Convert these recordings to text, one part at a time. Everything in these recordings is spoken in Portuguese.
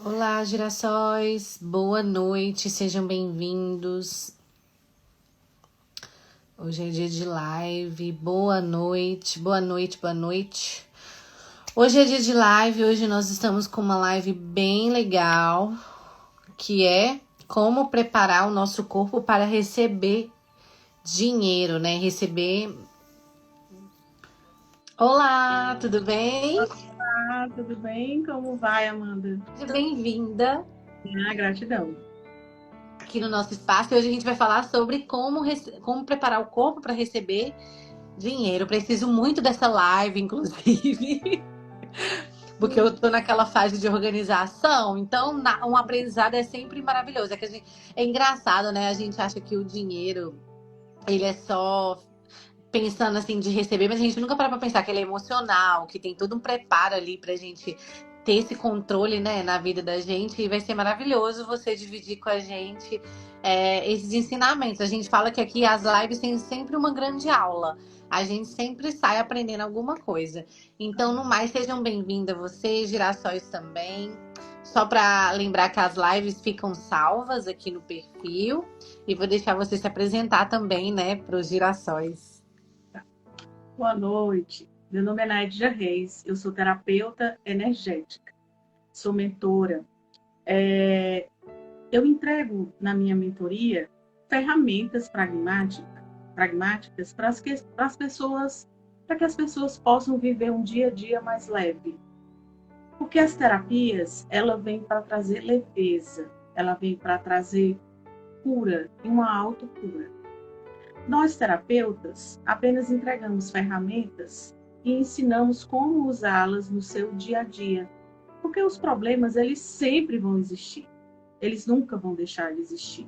Olá, girassóis, boa noite, sejam bem-vindos. Hoje é dia de live, boa noite, boa noite, boa noite. Hoje é dia de live, hoje nós estamos com uma live bem legal, que é como preparar o nosso corpo para receber dinheiro, né? Olá, tudo bem? Olá, tudo bem? Como vai, Amanda? Seja bem-vinda Gratidão. aqui no nosso espaço. Hoje a gente vai falar sobre como preparar o corpo para receber dinheiro. Preciso muito dessa live, inclusive, porque eu tô naquela fase de organização. Então, um aprendizado é sempre maravilhoso. É engraçado, né? A gente acha que o dinheiro, ele é só pensando assim de receber, mas a gente nunca para pra pensar que ele é emocional, que tem todo um preparo ali pra gente ter esse controle, né, na vida da gente. E vai ser maravilhoso você dividir com a gente esses ensinamentos. A gente fala que aqui as lives têm sempre uma grande aula. A gente sempre sai aprendendo alguma coisa. Então, no mais, sejam bem-vindas vocês, girassóis também. Só para lembrar que as lives ficam salvas aqui no perfil. E vou deixar você se apresentar também, né, para os girassóis. Boa noite. Meu nome é Naídia Reis. Eu sou terapeuta energética. Sou mentora. Eu entrego na minha mentoria ferramentas pragmáticas para as pessoas, para que as pessoas possam viver um dia a dia mais leve. Porque as terapias, ela vem para trazer leveza, ela vem para trazer cura e uma autocura. Nós, terapeutas, apenas entregamos ferramentas e ensinamos como usá-las no seu dia a dia, porque os problemas, eles sempre vão existir, eles nunca vão deixar de existir.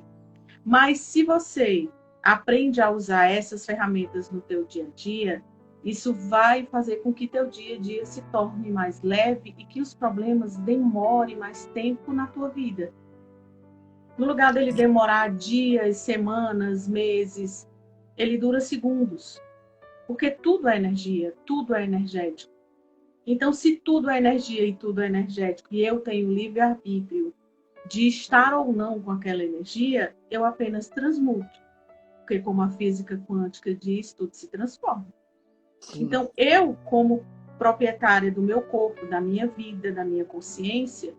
Mas se você aprende a usar essas ferramentas no teu dia a dia, isso vai fazer com que teu dia a dia se torne mais leve e que os problemas demorem mais tempo na tua vida. No lugar dele demorar dias, semanas, meses, ele dura segundos. Porque tudo é energia, tudo é energético. Então, se tudo é energia e tudo é energético, e eu tenho livre-arbítrio de estar ou não com aquela energia, eu apenas transmuto. Porque, como a física quântica diz, tudo se transforma. Sim. Então, eu, como proprietária do meu corpo, da minha vida, da minha consciência,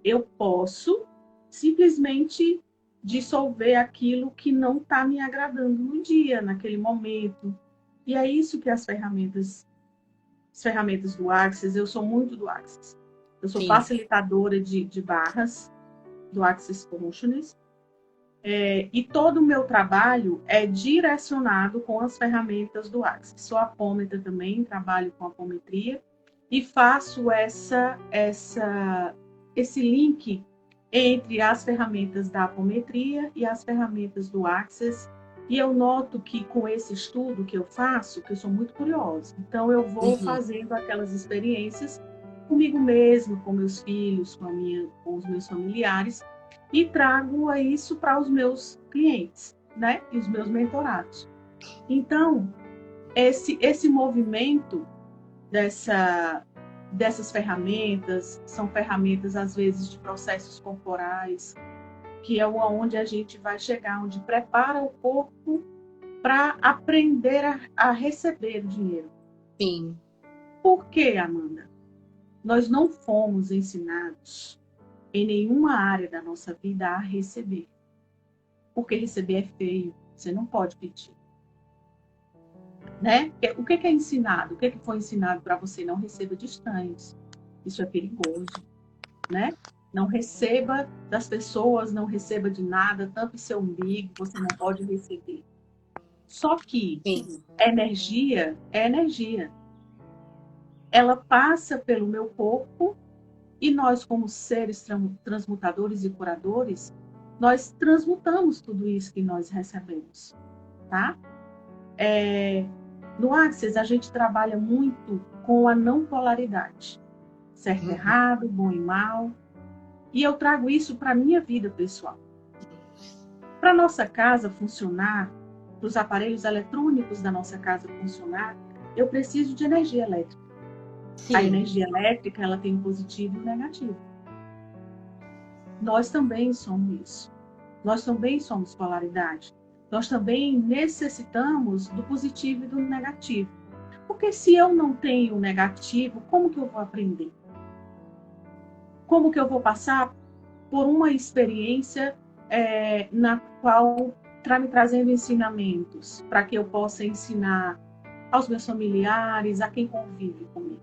eu posso simplesmente dissolver aquilo que não está me agradando no dia, naquele momento. E é isso que as ferramentas do Axis, eu sou muito do Axis. Eu sou Sim. facilitadora de barras do Axis Consciousness. E todo o meu trabalho é direcionado com as ferramentas do Axis. Sou apômetra também, trabalho com apometria e faço esse link entre as ferramentas da apometria e as ferramentas do Axis. E eu noto que com esse estudo que eu faço, que eu sou muito curiosa, então eu vou Uhum. fazendo aquelas experiências comigo mesma, com meus filhos, com os meus familiares, e trago isso para os meus clientes, né? E os meus mentorados. Então, esse movimento dessas ferramentas, são ferramentas, às vezes, de processos corporais, que é onde a gente vai chegar, onde prepara o corpo para aprender a receber o dinheiro. Sim. Por quê, Amanda? Nós não fomos ensinados em nenhuma área da nossa vida a receber. Porque receber é feio, você não pode pedir. Né? O que é ensinado? O que foi ensinado para você? Não receba de estranhos. Isso é perigoso, né? Não receba das pessoas, não receba de nada, tampe seu umbigo, você não pode receber. Só que Sim. energia é energia. Ela passa pelo meu corpo e nós, como seres transmutadores e curadores, nós transmutamos tudo isso que nós recebemos, tá? No Axis, a gente trabalha muito com a não polaridade, certo e Uhum. errado, bom e mal, e eu trago isso para a minha vida pessoal. Para a nossa casa funcionar, para os aparelhos eletrônicos da nossa casa funcionar, eu preciso de energia elétrica. A Sim. energia elétrica, ela tem um positivo e um negativo. Nós também somos isso. Nós também somos polaridade. Nós também necessitamos do positivo e do negativo. Porque se eu não tenho o negativo, como que eu vou aprender? Como que eu vou passar por uma experiência na qual está me trazendo ensinamentos, para que eu possa ensinar aos meus familiares, a quem convive comigo?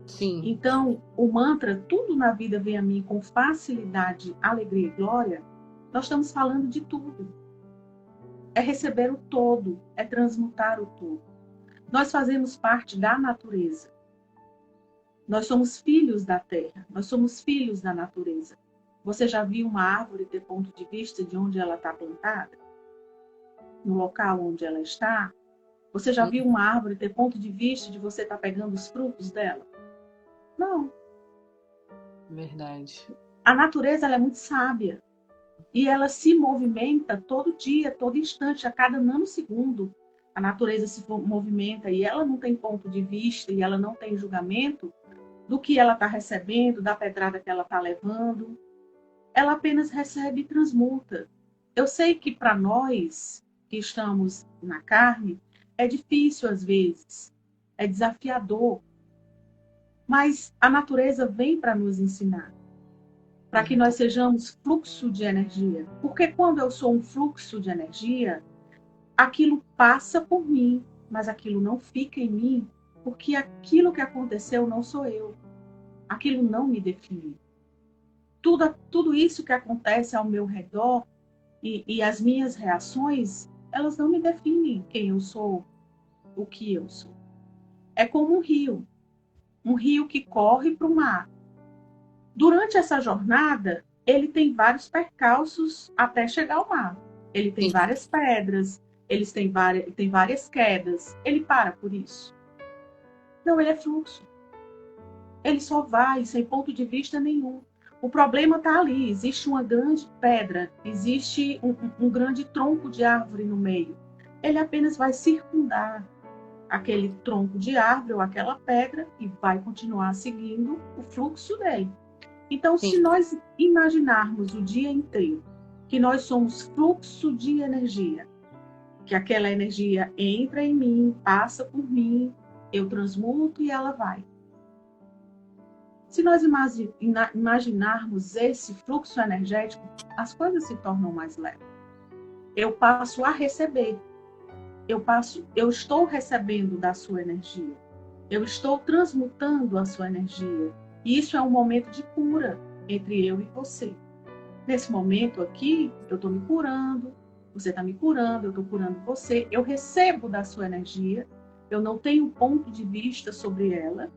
Sim. Então, o mantra, tudo na vida vem a mim com facilidade, alegria e glória, nós estamos falando de tudo. É receber o todo, é transmutar o todo. Nós fazemos parte da natureza. Nós somos filhos da terra, nós somos filhos da natureza. Você já viu uma árvore ter ponto de vista de onde ela está plantada? No local onde ela está? Você já viu uma árvore ter ponto de vista de você estar pegando os frutos dela? Não. Verdade. A natureza ela é muito sábia. E ela se movimenta todo dia, todo instante, a cada nanosegundo. A natureza se movimenta e ela não tem ponto de vista e ela não tem julgamento do que ela está recebendo, da pedrada que ela está levando. Ela apenas recebe e transmuta. Eu sei que para nós que estamos na carne, é difícil às vezes, é desafiador. Mas a natureza vem para nos ensinar, para que nós sejamos fluxo de energia. Porque quando eu sou um fluxo de energia, aquilo passa por mim, mas aquilo não fica em mim, porque aquilo que aconteceu não sou eu. Aquilo não me define. Tudo isso que acontece ao meu redor e as minhas reações, elas não me definem quem eu sou, o que eu sou. É como um rio que corre para o mar. Durante essa jornada, ele tem vários percalços até chegar ao mar. Ele tem várias pedras, tem várias quedas. Ele para por isso? Não, ele é fluxo. Ele só vai sem ponto de vista nenhum. O problema está ali. Existe uma grande pedra, existe um grande tronco de árvore no meio. Ele apenas vai circundar aquele tronco de árvore ou aquela pedra e vai continuar seguindo o fluxo dele. Então, se nós imaginarmos o dia inteiro que nós somos fluxo de energia, que aquela energia entra em mim, passa por mim, eu transmuto e ela vai. Se nós imaginarmos esse fluxo energético, as coisas se tornam mais leves. Eu passo a receber. Eu estou recebendo da sua energia. Eu estou transmutando a sua energia. E isso é um momento de cura entre eu e você. Nesse momento aqui, eu estou me curando, você está me curando, eu estou curando você. Eu recebo da sua energia. Eu não tenho ponto de vista sobre ela.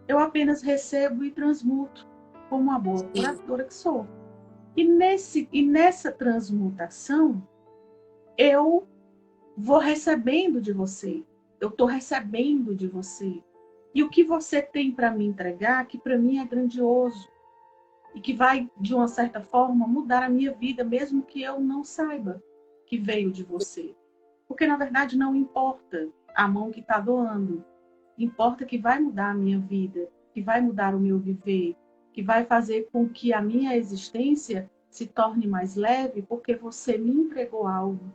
Eu apenas recebo e transmuto como uma boa curadora que sou. E nessa transmutação, eu vou recebendo de você. Eu estou recebendo de você. E o que você tem para me entregar, que para mim é grandioso. E que vai, de uma certa forma, mudar a minha vida, mesmo que eu não saiba que veio de você. Porque, na verdade, não importa a mão que está doando. Importa que vai mudar a minha vida, que vai mudar o meu viver, que vai fazer com que a minha existência se torne mais leve, porque você me entregou algo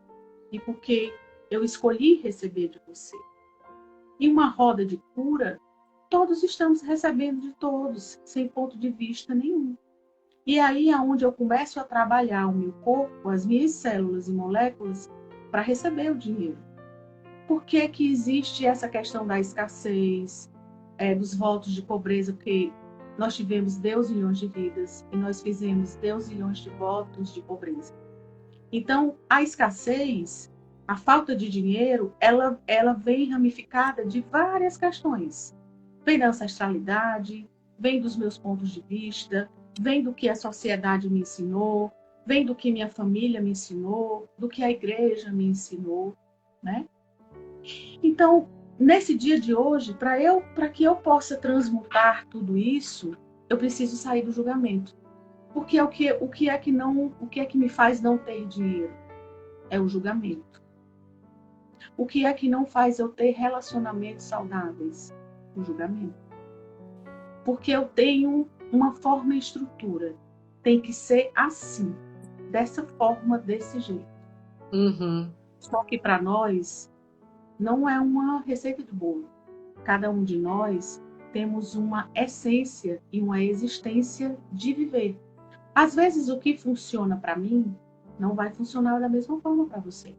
e porque eu escolhi receber de você. E uma roda de cura, todos estamos recebendo de todos, sem ponto de vista nenhum. E aí é onde eu começo a trabalhar o meu corpo, as minhas células e moléculas, para receber o dinheiro. Por que que existe essa questão da escassez, dos votos de pobreza? Porque nós tivemos Deus milhões de vidas e nós fizemos Deus milhões de votos de pobreza. Então, a escassez, a falta de dinheiro, ela vem ramificada de várias questões. Vem da ancestralidade, vem dos meus pontos de vista, vem do que a sociedade me ensinou, vem do que minha família me ensinou, do que a igreja me ensinou, né? Então, nesse dia de hoje, para que eu possa transmutar tudo isso, eu preciso sair do julgamento. Porque o que é que me faz não ter dinheiro? É o julgamento. O que é que não faz eu ter relacionamentos saudáveis? O julgamento. Porque eu tenho uma forma e estrutura. tem que ser assim, dessa forma, desse jeito. Uhum. Só que para nós não é uma receita de bolo. Cada um de nós temos uma essência e uma existência de viver. Às vezes o que funciona para mim não vai funcionar da mesma forma para você.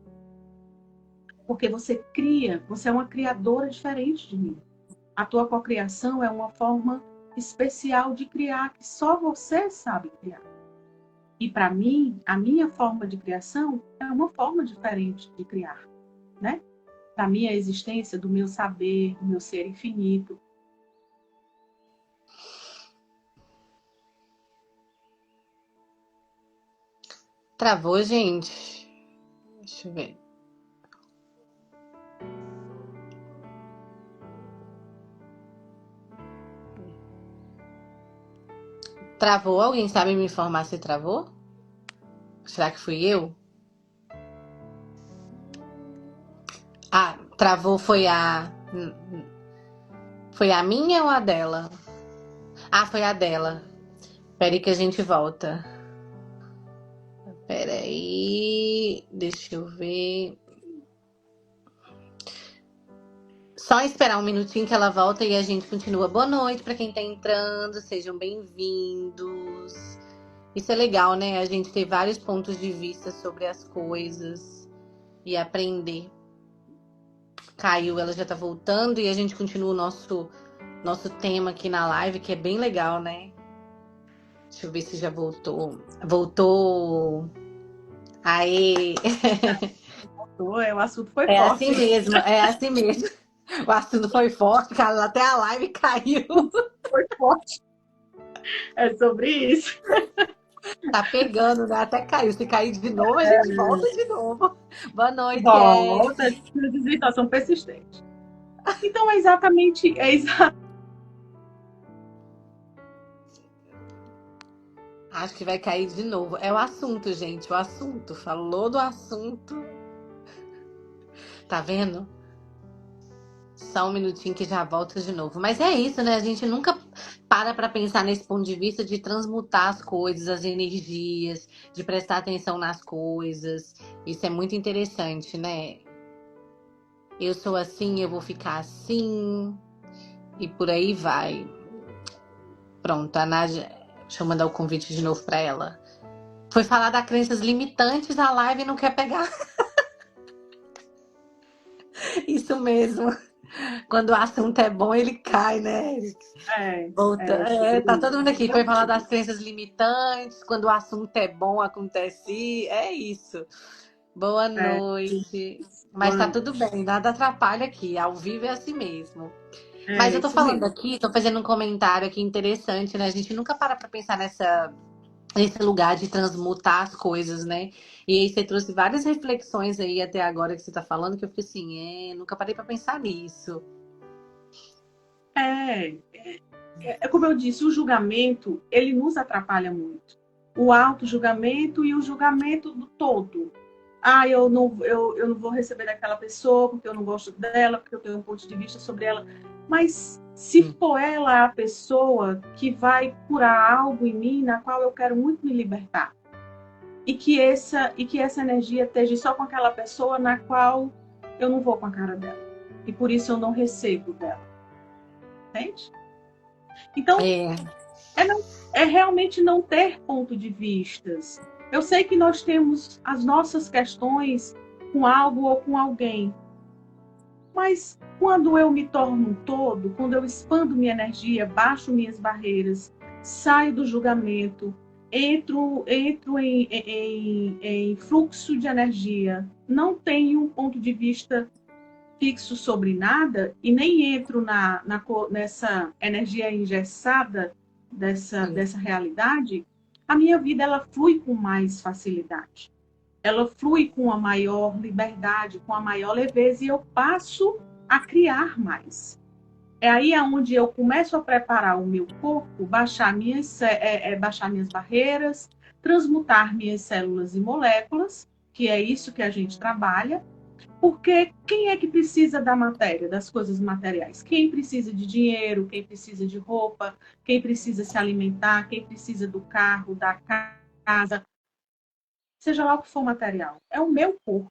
Porque você cria, você é uma criadora diferente de mim. A tua cocriação é uma forma especial de criar que só você sabe criar. E para mim, a minha forma de criação é uma forma diferente de criar, né? Da minha existência, do meu saber, do meu ser infinito. Travou, gente? Deixa eu ver. Travou? Alguém sabe me informar se travou? Será que fui eu? Ah, travou Foi a minha ou a dela? Ah, foi a dela. Peraí que a gente volta. Peraí. Deixa eu ver. Só esperar um minutinho que ela volta e a gente continua. Boa noite para quem tá entrando. Sejam bem-vindos. Isso é legal, né? A gente ter vários pontos de vista sobre as coisas e aprender. Caiu, ela já tá voltando e a gente continua o nosso tema aqui na live, que é bem legal, né? Deixa eu ver se já voltou. Voltou. Aê! O assunto foi É forte. assim mesmo, é assim mesmo. O assunto foi forte, cara, até a live caiu. Foi forte. É sobre isso. Tá pegando, né? Até caiu. Se cair de novo, a gente volta de novo. Boa noite, Volta, Ed. desistão persistente. Então, é exatamente. Acho que vai cair de novo. É o assunto, gente. O assunto. Falou do assunto. Tá vendo? Só um minutinho que já volta de novo. Mas é isso, né? A gente nunca para pra pensar nesse ponto de vista de transmutar as coisas, as energias, de prestar atenção nas coisas. Isso é muito interessante, né? Eu sou assim, eu vou ficar assim. E por aí vai. Pronto, a Nádia. Deixa eu mandar o convite de novo pra ela. Foi falar das crenças limitantes, a live não quer pegar. Isso mesmo. Quando o assunto é bom, ele cai, né, Eric? Volta. Tá todo mundo aqui. Foi falar das crenças limitantes. Quando o assunto é bom, acontece. É isso. Boa noite. Mas tá tudo bem, nada atrapalha aqui. Ao vivo é assim mesmo. Mas eu tô falando aqui, tô fazendo um comentário aqui interessante, né? A gente nunca para pra pensar nesse lugar de transmutar as coisas, né? E aí você trouxe várias reflexões aí até agora que você tá falando, que eu fiquei assim, nunca parei pra pensar nisso. É como eu disse, o julgamento, ele nos atrapalha muito. O auto-julgamento e o julgamento do todo. Eu não vou receber daquela pessoa porque eu não gosto dela, porque eu tenho um ponto de vista sobre ela. Mas se for ela a pessoa que vai curar algo em mim, na qual eu quero muito me libertar, e que essa energia esteja só com aquela pessoa na qual eu não vou com a cara dela. E por isso eu não recebo dela. Entende? Então, é realmente não ter ponto de vistas. Eu sei que nós temos as nossas questões com algo ou com alguém, mas quando eu me torno um todo, quando eu expando minha energia, baixo minhas barreiras, saio do julgamento, entro em fluxo de energia, não tenho um ponto de vista fixo sobre nada e nem entro nessa energia engessada dessa realidade, a minha vida ela flui com mais facilidade. Ela flui com a maior liberdade, com a maior leveza, e eu passo a criar mais. É aí onde eu começo a preparar o meu corpo, baixar minhas barreiras, transmutar minhas células e moléculas, que é isso que a gente trabalha, Porque quem é que precisa da matéria, das coisas materiais? Quem precisa de dinheiro, quem precisa de roupa, quem precisa se alimentar, quem precisa do carro, da casa, seja lá o que for material. É o meu corpo,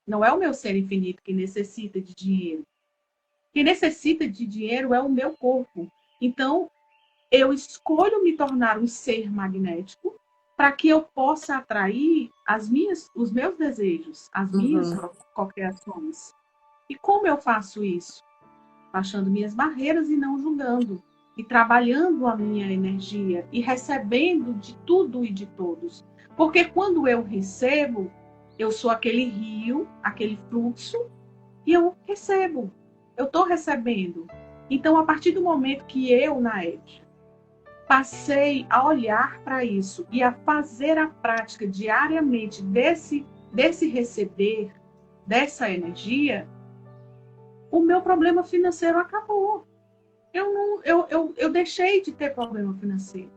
não é o meu ser infinito que necessita de dinheiro. Quem necessita de dinheiro é o meu corpo. Então, eu escolho me tornar um ser magnético para que eu possa atrair os meus desejos, as minhas cocriações. E como eu faço isso? Baixando minhas barreiras e não julgando. E trabalhando a minha energia e recebendo de tudo e de todos. Porque quando eu recebo, eu sou aquele rio, aquele fluxo, e eu recebo. Eu estou recebendo. Então, a partir do momento que eu, Naed, passei a olhar para isso e a fazer a prática diariamente desse receber, dessa energia, o meu problema financeiro acabou. Eu deixei de ter problema financeiro.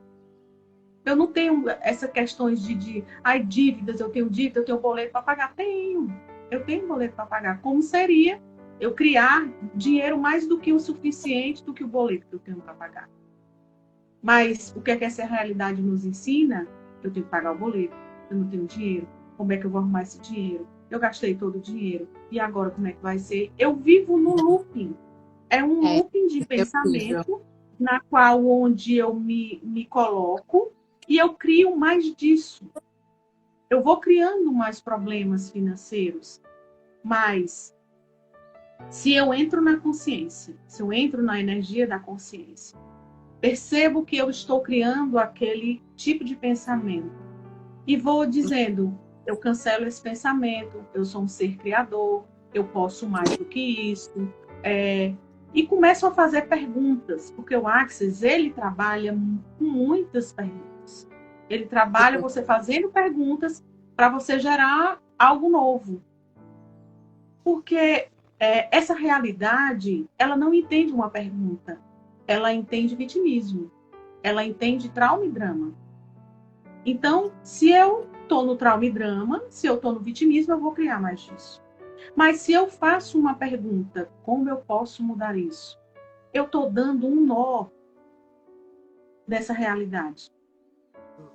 Eu não tenho essas questões de dívidas, eu tenho boleto para pagar. Eu tenho boleto para pagar. Como seria eu criar dinheiro mais do que o suficiente do que o boleto que eu tenho para pagar? Mas o que é que essa realidade nos ensina? Eu tenho que pagar o boleto, eu não tenho dinheiro. Como é que eu vou arrumar esse dinheiro? Eu gastei todo o dinheiro. E agora como é que vai ser? Eu vivo no looping. É um looping de pensamento na qual onde eu me coloco e eu crio mais disso. Eu vou criando mais problemas financeiros. Mas se eu entro na consciência, se eu entro na energia da consciência, percebo que eu estou criando aquele tipo de pensamento e vou dizendo, eu cancelo esse pensamento, eu sou um ser criador, eu posso mais do que isso, e começo a fazer perguntas, porque o Access, ele trabalha com muitas perguntas. Ele trabalha você fazendo perguntas para você gerar algo novo. Porque essa realidade, ela não entende uma pergunta. Ela entende vitimismo. Ela entende trauma e drama. Então, se eu estou no trauma e drama, se eu estou no vitimismo, eu vou criar mais disso. Mas se eu faço uma pergunta, como eu posso mudar isso? Eu estou dando um nó dessa realidade.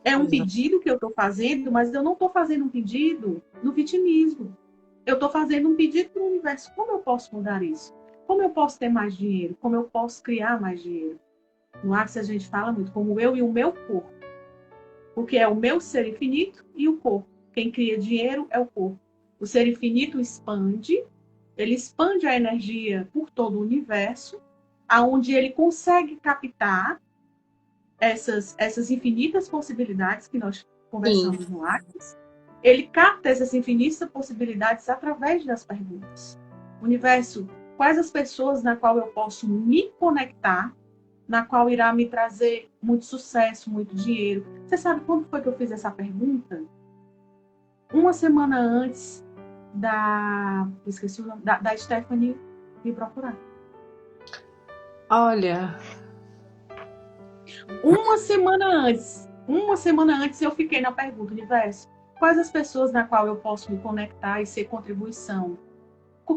É um pedido que eu estou fazendo, mas eu não estou fazendo um pedido no vitimismo. Eu estou fazendo um pedido para o universo. Como eu posso mudar isso? Como eu posso ter mais dinheiro? Como eu posso criar mais dinheiro? No Axis a gente fala muito como eu e o meu corpo. Porque é o meu ser infinito e o corpo. Quem cria dinheiro é o corpo. O ser infinito expande, ele expande a energia por todo o universo, aonde ele consegue captar essas infinitas possibilidades que nós conversamos no Axis. Ele capta essas infinitas possibilidades através das perguntas. Universo, quais as pessoas na qual eu posso me conectar, na qual irá me trazer muito sucesso, muito dinheiro? Você sabe quando foi que eu fiz essa pergunta? Uma semana antes esqueci o nome, da Stephanie me procurar. Olha. Uma semana antes eu fiquei na pergunta, universo, quais as pessoas na qual eu posso me conectar e ser contribuição?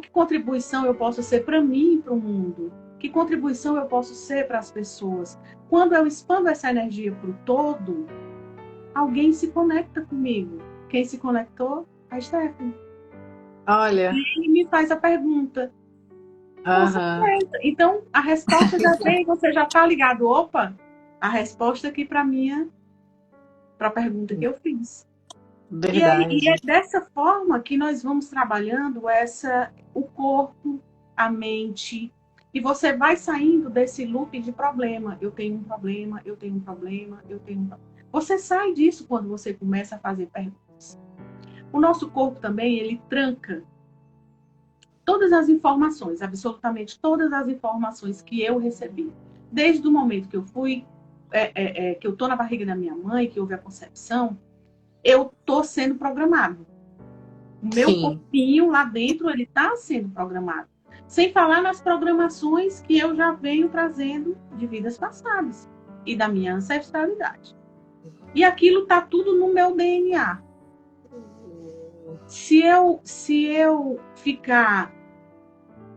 Que contribuição eu posso ser para mim e para o mundo? Que contribuição eu posso ser para as pessoas? Quando eu expando essa energia para o todo, alguém se conecta comigo. Quem se conectou? A Stephanie. Olha. E me faz a pergunta. Então, a resposta já vem, você já está ligado. Opa, a resposta aqui para a pergunta que eu fiz. Verdade. E é dessa forma que nós vamos trabalhando o corpo, a mente, e você vai saindo desse loop de problema. Eu tenho um problema, eu tenho um problema, eu tenho um problema. Você sai disso quando você começa a fazer perguntas. O nosso corpo também, ele tranca todas as informações, absolutamente todas as informações que eu recebi. Desde o momento que eu fui, que eu estou na barriga da minha mãe, que houve a concepção, eu estou sendo programado. O meu corpinho lá dentro, ele está sendo programado. Sem falar nas programações que eu já venho trazendo de vidas passadas e da minha ancestralidade. E aquilo está tudo no meu DNA. Se eu ficar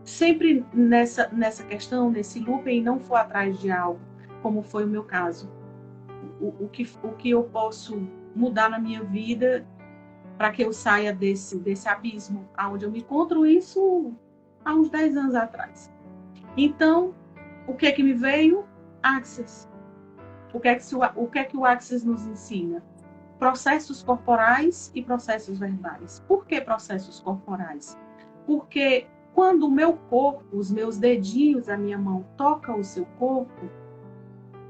sempre nessa questão, nesse looping, e não for atrás de algo, como foi o meu caso, o que eu posso mudar na minha vida para que eu saia desse abismo, aonde eu me encontro, isso há uns 10 anos atrás. Então, o que é que me veio? Access. O que é que o Access nos ensina? Processos corporais e processos verbais. Por que processos corporais? Porque quando o meu corpo, os meus dedinhos, a minha mão toca o seu corpo,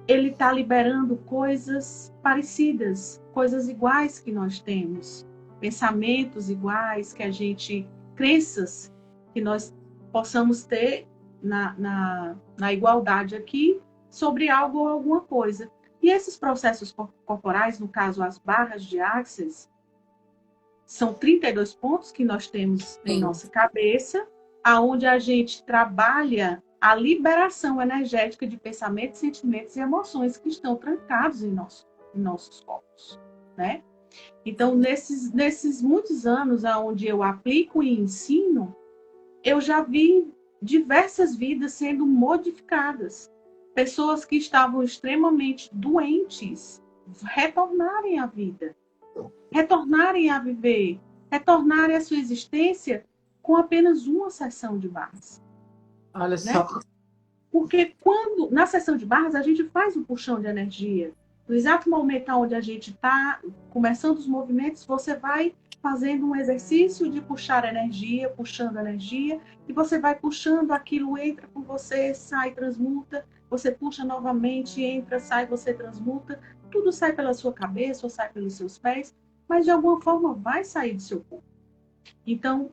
ele está liberando coisas parecidas, coisas iguais que nós temos, pensamentos iguais que a gente, crenças que nós possamos ter na igualdade aqui sobre algo ou alguma coisa. E esses processos corporais, no caso as barras de Access, são 32 pontos que nós temos em nossa cabeça, aonde a gente trabalha a liberação energética de pensamentos, sentimentos e emoções que estão trancados em nossos corpos, né? Então, nesses muitos anos onde eu aplico e ensino, eu já vi diversas vidas sendo modificadas. Pessoas que estavam extremamente doentes retornarem à vida, retornarem a viver, retornarem à sua existência com apenas uma sessão de barras. Olha, né? Só. Porque na sessão de barras a gente faz um puxão de energia. No exato momento onde a gente está começando os movimentos, você vai fazendo um exercício de puxar energia, puxando energia, e você vai puxando, aquilo entra com você, sai, transmuta, você puxa novamente, entra, sai, você transmuta, tudo sai pela sua cabeça ou sai pelos seus pés, mas de alguma forma vai sair do seu corpo. Então,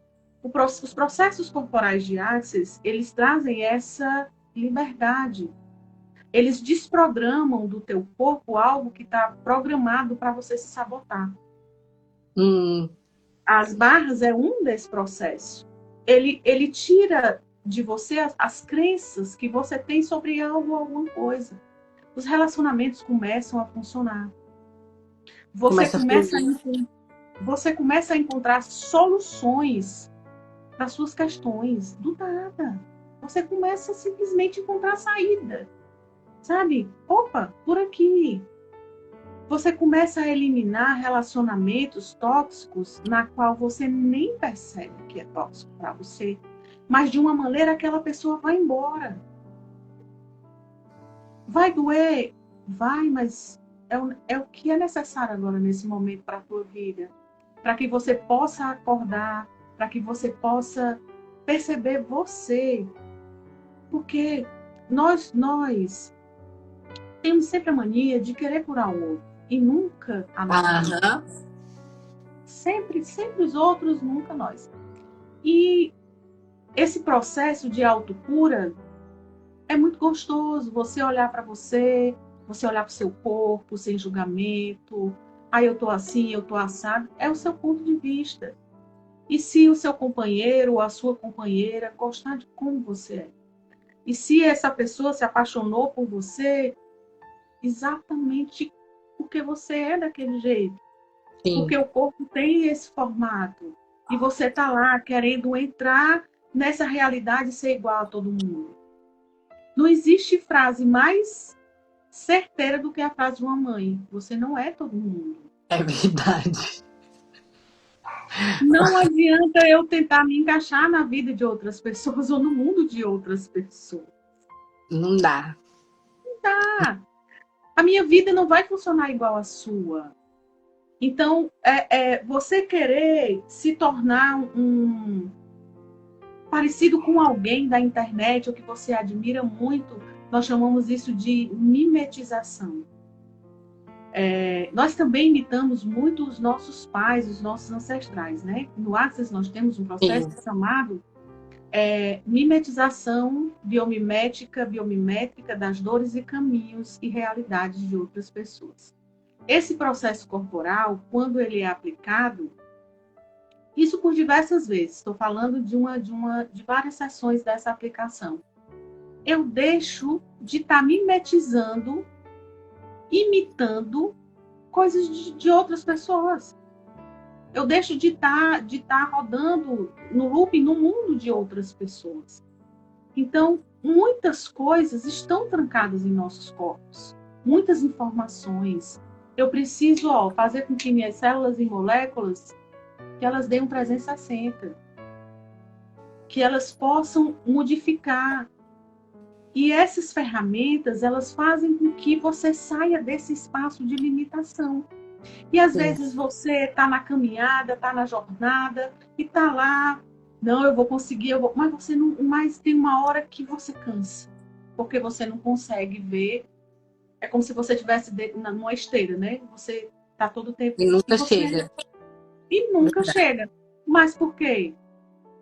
os processos corporais de Access, eles trazem essa liberdade. Eles desprogramam do teu corpo algo que está programado para você se sabotar. As barras é um desse processo. Ele tira de você as crenças que você tem sobre algo ou alguma coisa. Os relacionamentos começam a funcionar. Você começa a encontrar soluções para suas questões do nada. Você começa a simplesmente encontrar saída. Sabe? Opa, por aqui. Você começa a eliminar relacionamentos tóxicos na qual você nem percebe que é tóxico para você, mas de uma maneira que aquela pessoa vai embora. Vai doer? Vai, mas é o que é necessário agora nesse momento para a tua vida. Para que você possa acordar, para que você possa perceber você. Porque nós temos sempre a mania de querer curar o outro e nunca a nós. Sempre os outros, nunca nós. E esse processo de autocura é muito gostoso. Você olhar para você olhar para o seu corpo sem julgamento. Eu tô assim, eu tô assado. É o seu ponto de vista. E se o seu companheiro ou a sua companheira gostar de como você é? E se essa pessoa se apaixonou por você exatamente porque você é daquele jeito. Sim. Porque o corpo tem esse formato. E você tá lá querendo entrar nessa realidade e ser igual a todo mundo. Não existe frase mais certeira do que a frase de uma mãe. Você não é todo mundo. É verdade. Não adianta eu tentar me encaixar na vida de outras pessoas ou no mundo de outras pessoas. Não dá. Não dá. A minha vida não vai funcionar igual à sua. Então, você querer se tornar parecido com alguém da internet ou que você admira muito, nós chamamos isso de mimetização. Nós também imitamos muito os nossos pais, os nossos ancestrais, né? No Access nós temos um processo chamado mimetização biomimétrica das dores e caminhos e realidades de outras pessoas. Esse processo corporal, quando ele é aplicado, isso por diversas vezes, estou falando de várias sessões dessa aplicação, eu deixo de estar mimetizando, imitando coisas de outras pessoas. eu deixo de tá rodando no loop no mundo de outras pessoas. Então, muitas coisas estão trancadas em nossos corpos, muitas informações. Eu preciso fazer com que minhas células e moléculas que elas deem um 360, que elas possam modificar. E essas ferramentas, elas fazem com que você saia desse espaço de limitação. E às vezes você está na caminhada, está na jornada e está lá, não, eu vou conseguir, mas você não, mas tem uma hora que você cansa, porque você não consegue ver. É como se você estivesse numa esteira, né? Você está todo o tempo E nunca chega. E nunca chega. Mas por quê?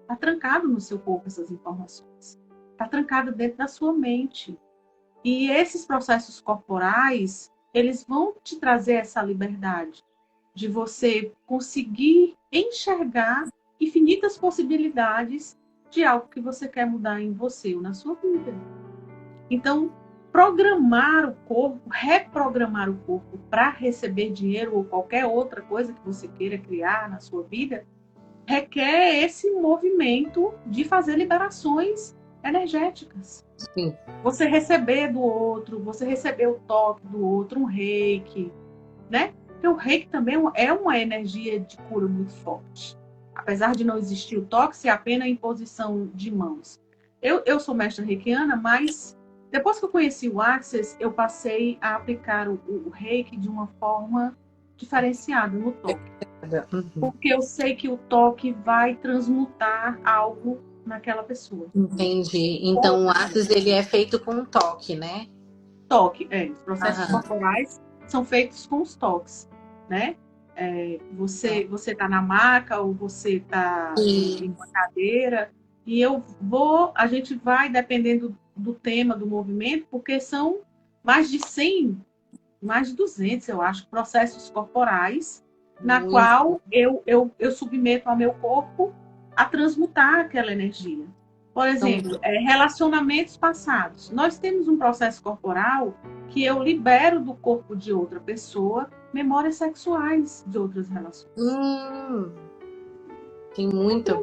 Está trancado no seu corpo essas informações. Está trancado dentro da sua mente. E esses processos corporais, eles vão te trazer essa liberdade de você conseguir enxergar infinitas possibilidades de algo que você quer mudar em você ou na sua vida. Então, programar o corpo, reprogramar o corpo para receber dinheiro ou qualquer outra coisa que você queira criar na sua vida, requer esse movimento de fazer liberações energéticas. Sim. Você receber do outro, você receber o toque do outro, um reiki, né? Porque o reiki também é uma energia de cura muito forte. Apesar de não existir o toque, se apenas a imposição de mãos. Eu sou mestra reikiana, mas depois que eu conheci o Access, eu passei a aplicar o reiki de uma forma diferenciada no toque. Porque eu sei que o toque vai transmutar algo naquela pessoa. Entendi. Então o Access, ele é feito com um toque, né? Toque, os processos corporais são feitos com os toques, né? Você tá na maca ou você tá em uma cadeira e a gente vai dependendo do tema do movimento, porque são mais de 100, mais de 200, eu acho, processos corporais na qual eu submeto ao meu corpo a transmutar aquela energia. Por exemplo, relacionamentos passados. Nós temos um processo corporal que eu libero do corpo de outra pessoa memórias sexuais de outras relações. Tem muita.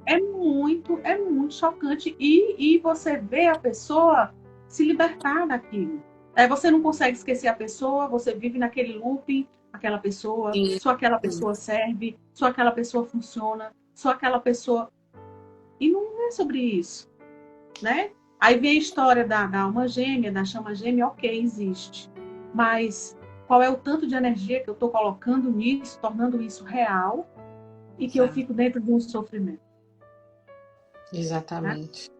É muito chocante. E você vê a pessoa se libertar daquilo. Você não consegue esquecer a pessoa, você vive naquele looping, aquela pessoa, só aquela pessoa serve, só aquela pessoa funciona, só aquela pessoa. E não é sobre isso, né? Aí vem a história da alma gêmea, da chama gêmea, ok, existe. Mas qual é o tanto de energia que eu estou colocando nisso, tornando isso real, e que eu fico dentro de um sofrimento? Exatamente.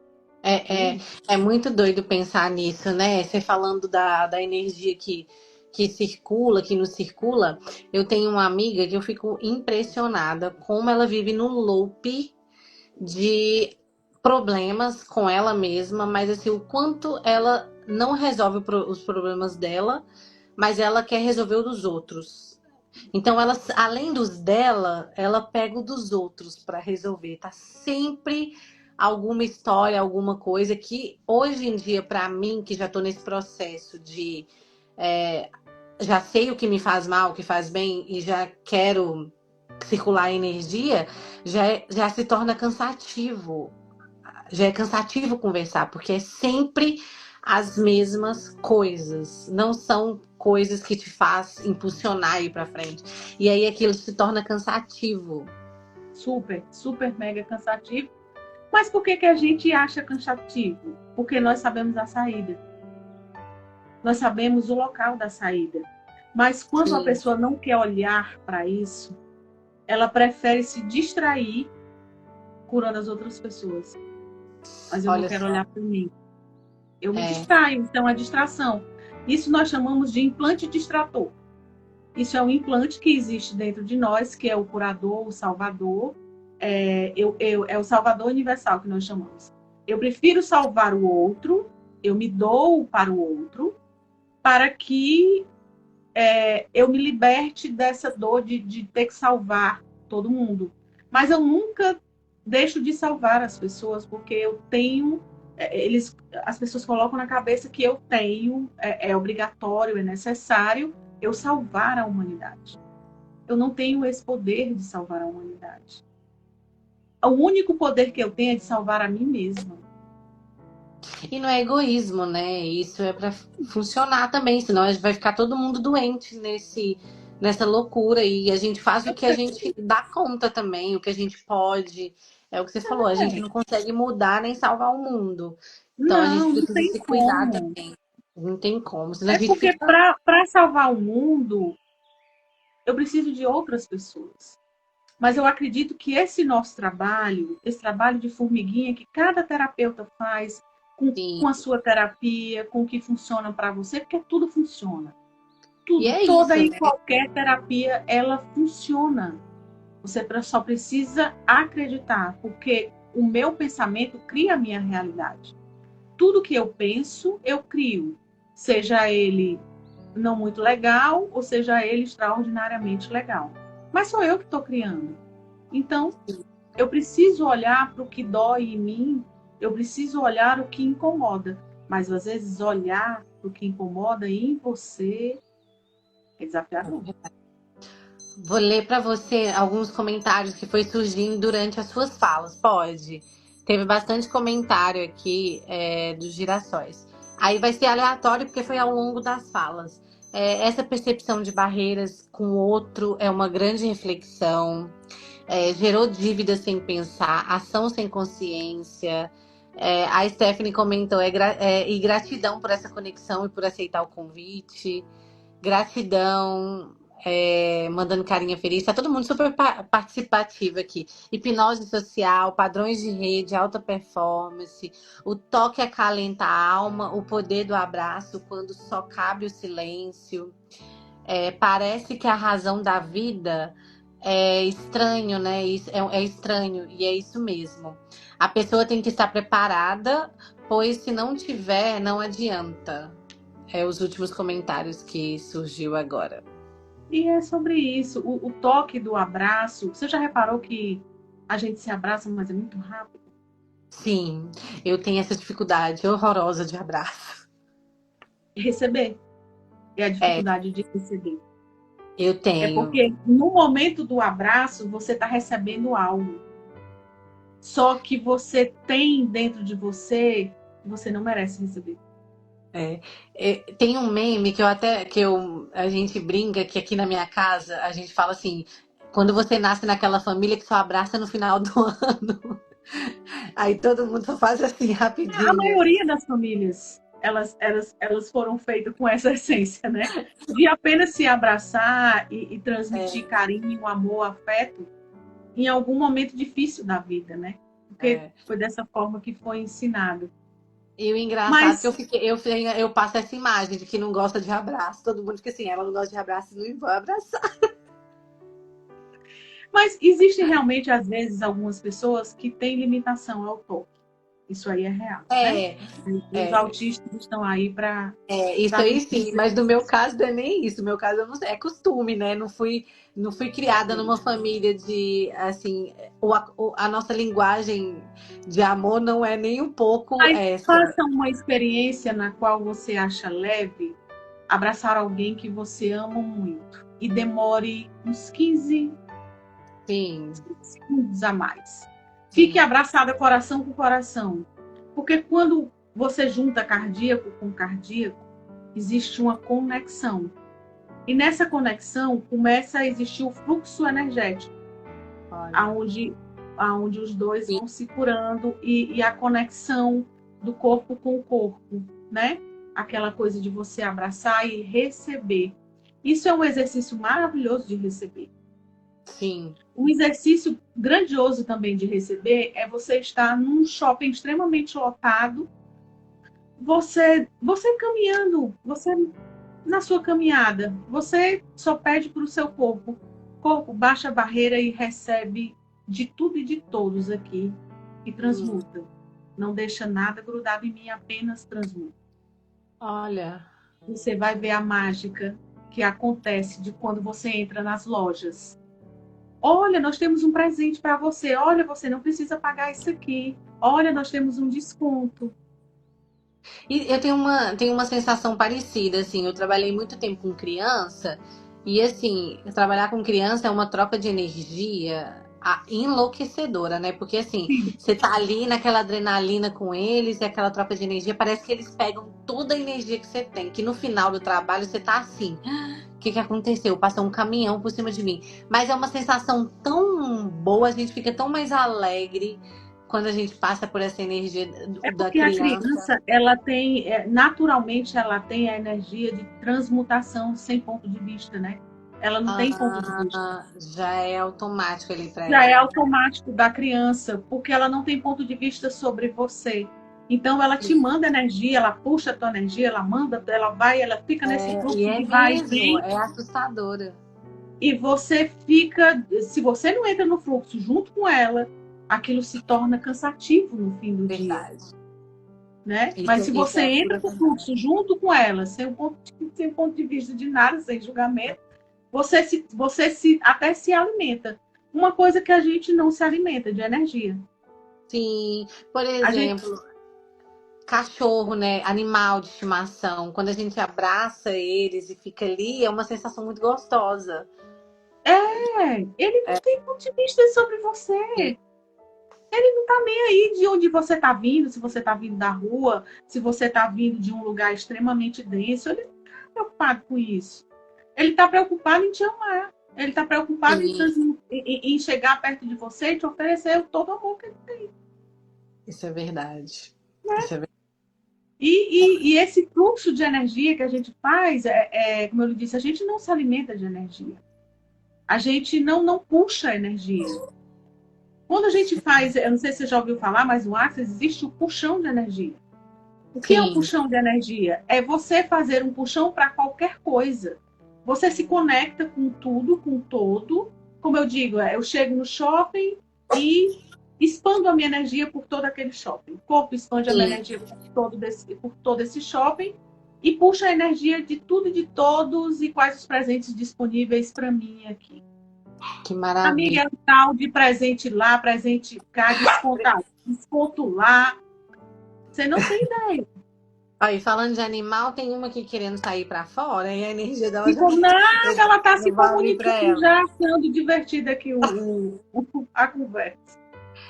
É muito doido pensar nisso, né? Você falando da energia que circula, que nos circula. Eu tenho uma amiga que eu fico impressionada como ela vive no loop de problemas com ela mesma, mas assim, o quanto ela não resolve os problemas dela, mas ela quer resolver o dos outros. Então, ela, além dos dela, ela pega o dos outros para resolver. Tá sempre alguma história, alguma coisa que hoje em dia, para mim, que já tô nesse processo de já sei o que me faz mal, o que faz bem e já quero circular a energia, já se torna cansativo. Já é cansativo conversar, porque é sempre as mesmas coisas. Não são coisas que te faz impulsionar e ir para frente. E aí aquilo se torna cansativo. Super, super mega cansativo. Mas por que a gente acha cansativo? Porque nós sabemos a saída. Nós sabemos o local da saída. Mas quando a pessoa não quer olhar para isso, ela prefere se distrair curando as outras pessoas. Mas eu não quero olhar para mim. Eu me distraio, então é distração. Isso nós chamamos de implante distrator. Isso é um implante que existe dentro de nós, que é o curador, o salvador. É o salvador universal que nós chamamos. Eu prefiro salvar o outro, eu me dou para o outro, para que eu me liberte dessa dor de ter que salvar todo mundo. Mas eu nunca deixo de salvar as pessoas, porque eu tenho... as pessoas colocam na cabeça que eu tenho, é obrigatório, é necessário eu salvar a humanidade. eu não tenho esse poder de salvar a humanidade. O único poder que eu tenho é de salvar a mim mesma. E não é egoísmo, né? Isso é para funcionar também, senão a gente vai ficar todo mundo doente nessa loucura. E a gente faz o que a gente dá conta também, o que a gente pode. É o que você falou, a gente não consegue mudar nem salvar o mundo. Então a gente Não, não precisa tem se cuidar como. também. Não tem como. Senão a É gente porque fica. para salvar o mundo, eu preciso de outras pessoas. Mas eu acredito que esse nosso trabalho, esse trabalho de formiguinha que cada terapeuta faz Sim. com a sua terapia, com o que funciona para você, porque tudo funciona. E Tudo, é toda isso, e né? qualquer terapia, ela funciona. Você só precisa acreditar, porque o meu pensamento cria a minha realidade. Tudo que eu penso, eu crio. Seja ele não muito legal, ou seja ele extraordinariamente legal. Mas sou eu que estou criando. Então, eu preciso olhar para o que dói em mim, eu preciso olhar o que incomoda. Mas, às vezes, olhar para o que incomoda em você é desafiador. Vou ler para você alguns comentários que foi surgindo durante as suas falas. Pode? Teve bastante comentário aqui dos girassóis. Aí vai ser aleatório porque foi ao longo das falas. Essa percepção de barreiras com o outro é uma grande reflexão. Gerou dívida sem pensar, ação sem consciência. A Stephanie comentou, e gratidão por essa conexão e por aceitar o convite. Gratidão, mandando carinha feliz. Tá todo mundo super participativo aqui. Hipnose social, padrões de rede, alta performance, o toque acalenta a alma, o poder do abraço quando só cabe o silêncio. Parece que a razão da vida é estranho, né? É estranho, e é isso mesmo. A pessoa tem que estar preparada, pois se não tiver, não adianta. Os últimos comentários que surgiu agora. E é sobre isso, o toque do abraço. Você já reparou que a gente se abraça, mas é muito rápido? Sim, eu tenho essa dificuldade horrorosa de abraço. Receber. É a É, dificuldade de receber. eu É tenho. porque no momento do abraço, você está recebendo algo. Só que você tem dentro de você que você não merece receber. Tem um meme que a gente brinca que aqui na minha casa a gente fala assim: quando você nasce naquela família que só abraça no final do ano. Aí todo mundo só faz assim A rapidinho. maioria das famílias, elas foram feitas com essa essência, né? De apenas se abraçar e transmitir É, carinho, amor, afeto em algum momento difícil da vida, né? Porque é. foi dessa forma que foi ensinado. E o engraçado é que Mas, eu passo essa imagem de que não gosta de abraço. Todo mundo fica assim, ela não gosta de abraço, não vai abraçar. mas existem realmente, às vezes, algumas pessoas que têm limitação ao toque. Isso aí é real, né? É, Os é. autistas estão aí para Isso nos aí sim, dizer. mas no meu caso não é nem isso. No meu caso eu não sei, é costume, né? Não fui criada numa família de assim, a nossa linguagem de amor não é nem um pouco Mas essa. faça uma experiência na qual você acha leve abraçar alguém que você ama muito e demore uns 15 Sim, segundos a mais. Fique sim, abraçada coração com coração, porque quando você junta cardíaco com cardíaco, existe uma conexão. E nessa conexão começa a existir o fluxo energético, olha. aonde os dois Sim, vão se curando e a conexão do corpo com o corpo, né? Aquela coisa de você abraçar e receber. Isso é um exercício maravilhoso de receber. sim, Um exercício grandioso também de receber é você estar num shopping extremamente lotado, você caminhando, você na sua caminhada, você só pede para o seu corpo, corpo, baixa a barreira e recebe de tudo e de todos aqui e hum, transmuta. Não deixa nada grudado em mim, apenas transmuta. olha. Você vai ver a mágica que acontece de quando você entra nas lojas. Olha, nós temos um presente para você. Olha, você não precisa pagar isso aqui. Olha, nós temos um desconto. E eu tenho uma sensação parecida, assim, eu trabalhei muito tempo com criança. E assim, trabalhar com criança é uma troca de energia enlouquecedora, né? Porque assim, Sim. você tá ali naquela adrenalina com eles, e aquela troca de energia, parece que eles pegam toda a energia que você tem, que no final do trabalho você tá assim, o que que aconteceu? Passou um caminhão por cima de mim. Mas é uma sensação tão boa, a gente fica tão mais alegre quando a gente passa por essa energia É da porque a criança. criança, ela tem, naturalmente, ela tem a energia de transmutação sem ponto de vista, né? Ela não tem ponto de vista. Já é automático ali pra Já é ela. automático da criança, porque ela não tem ponto de vista sobre você. Então, ela te manda energia, ela puxa a tua energia, ela manda, ela vai, ela fica nesse E fluxo é de vai e mesmo, vem, é assustadora. e você fica, se você não entra no fluxo junto com ela, aquilo se torna cansativo no fim do dia, Verdade. né? Mas se Isso você é entra pura no verdade. fluxo junto com ela, sem ponto de vista de nada, sem julgamento, você se até se alimenta. Uma coisa que a gente não se alimenta de energia. Sim, por A gente exemplo, cachorro, né? Animal de estimação. Quando a gente abraça eles e fica ali, é uma sensação muito gostosa. ele não tem ponto de vista sobre você. Sim, Ele não tá nem aí de onde você tá vindo, se você tá vindo da rua, se você tá vindo de um lugar extremamente denso. Ele não tá preocupado com isso. Ele está preocupado em te amar. Ele está preocupado sim, em chegar perto de você e te oferecer todo o amor que ele tem. isso é verdade. Isso é verdade. E esse fluxo de energia que a gente faz, como eu lhe disse, a gente não se alimenta de energia. A gente não puxa energia. Quando a gente faz, eu não sei se você já ouviu falar, mas no Axis existe o puxão de energia. O que é o Sim, puxão de energia? É você fazer um puxão para qualquer coisa. Você se conecta com tudo, com todo. Como eu digo, eu chego no shopping e expando a minha energia por todo aquele shopping. O corpo expande a minha sim. energia por todo esse shopping e puxa a energia de tudo e de todos e quais os presentes disponíveis para mim aqui. Que Amiga, maravilha. é um tal de presente lá, presente cá, desconto lá. Você não tem ideia. Aí, falando de animal, tem uma aqui querendo sair pra fora e a energia dela E já como nada, ela está se não vai abrir pra comunicando ela. já, achando divertida aqui a conversa.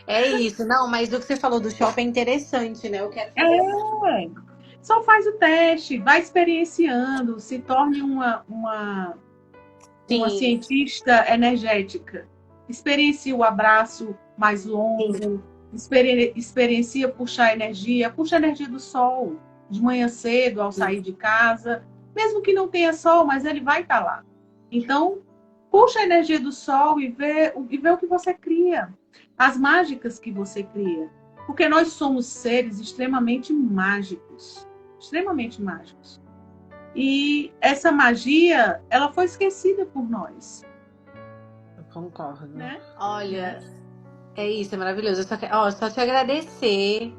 É isso, não, mas o que você falou do shopping é interessante, né? Eu quero fazer essa. É, só faz o teste, vai experienciando, se torne uma Sim, cientista energética. Experiencie o abraço mais sim, longo, experiencia puxa a energia do sol de manhã cedo ao sim. sair de casa, mesmo que não tenha sol, mas ele vai estar lá. Então, puxa a energia do sol e vê o que você cria, as mágicas que você cria. Porque nós somos seres extremamente mágicos, extremamente mágicos. E essa magia, ela foi esquecida por nós, Eu concordo. né? Olha, Né? é isso, é maravilhoso. Só te agradecer.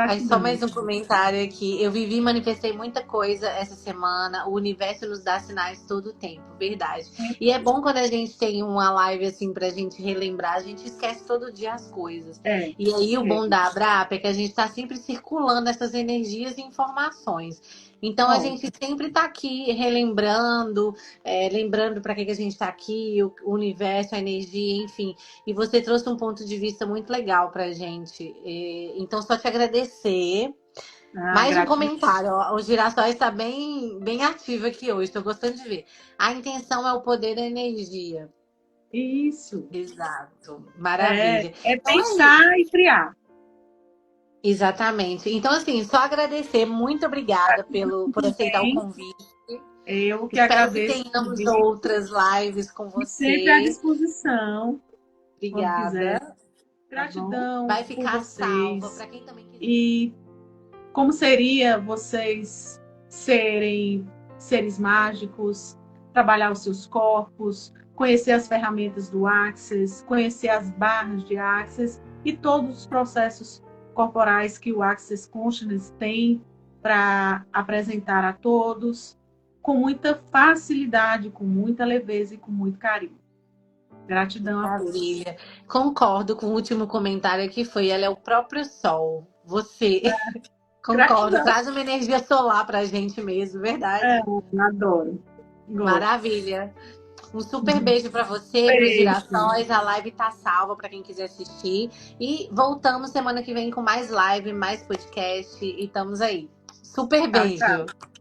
Aí só Gratidão. mais um comentário aqui. Eu vivi e manifestei muita coisa essa semana. O universo nos dá sinais todo o tempo, verdade. E é bom quando a gente tem uma live assim pra gente relembrar. A gente esquece todo dia as coisas. É, E aí o é. bom da Abrap é que a gente tá sempre circulando essas energias e informações. Então a Ó, gente sempre tá aqui relembrando, lembrando para que a gente tá aqui, o universo, a energia, enfim. E você trouxe um ponto de vista muito legal pra gente. Então, só te agradecer. Mais um gratidão. comentário. Ó. O Girassol está bem, bem ativo aqui hoje. Estou gostando de ver. A intenção é o poder da energia. Isso. Exato. É, Maravilha. é Então é isso. pensar e criar. Exatamente. Então, assim, só agradecer. Muito obrigada por Tudo aceitar o bem. convite. Eu que Espero que agradeço o tenhamos convite outras lives com e sempre à você. disposição, quando quiser. Obrigada. Tá bom? Gratidão Vai por ficar salva vocês. para quem também quiser. E como seria vocês serem seres mágicos, trabalhar os seus corpos, conhecer as ferramentas do Access, conhecer as barras de Access e todos os processos corporais que o Access Consciousness tem para apresentar a todos, com muita facilidade, com muita leveza e com muito carinho. Gratidão a todos. Maravilha. Concordo com o último comentário que foi. Ela é o próprio sol. Você. Concordo. Gratidão. Traz uma energia solar pra gente mesmo, verdade? Adoro. Gosto. Maravilha. Um super beijo para você, para os Beijo. girassóis. A live tá salva para quem quiser assistir. E voltamos semana que vem com mais live, mais podcast. E estamos aí. Super Tchau, tchau. beijo.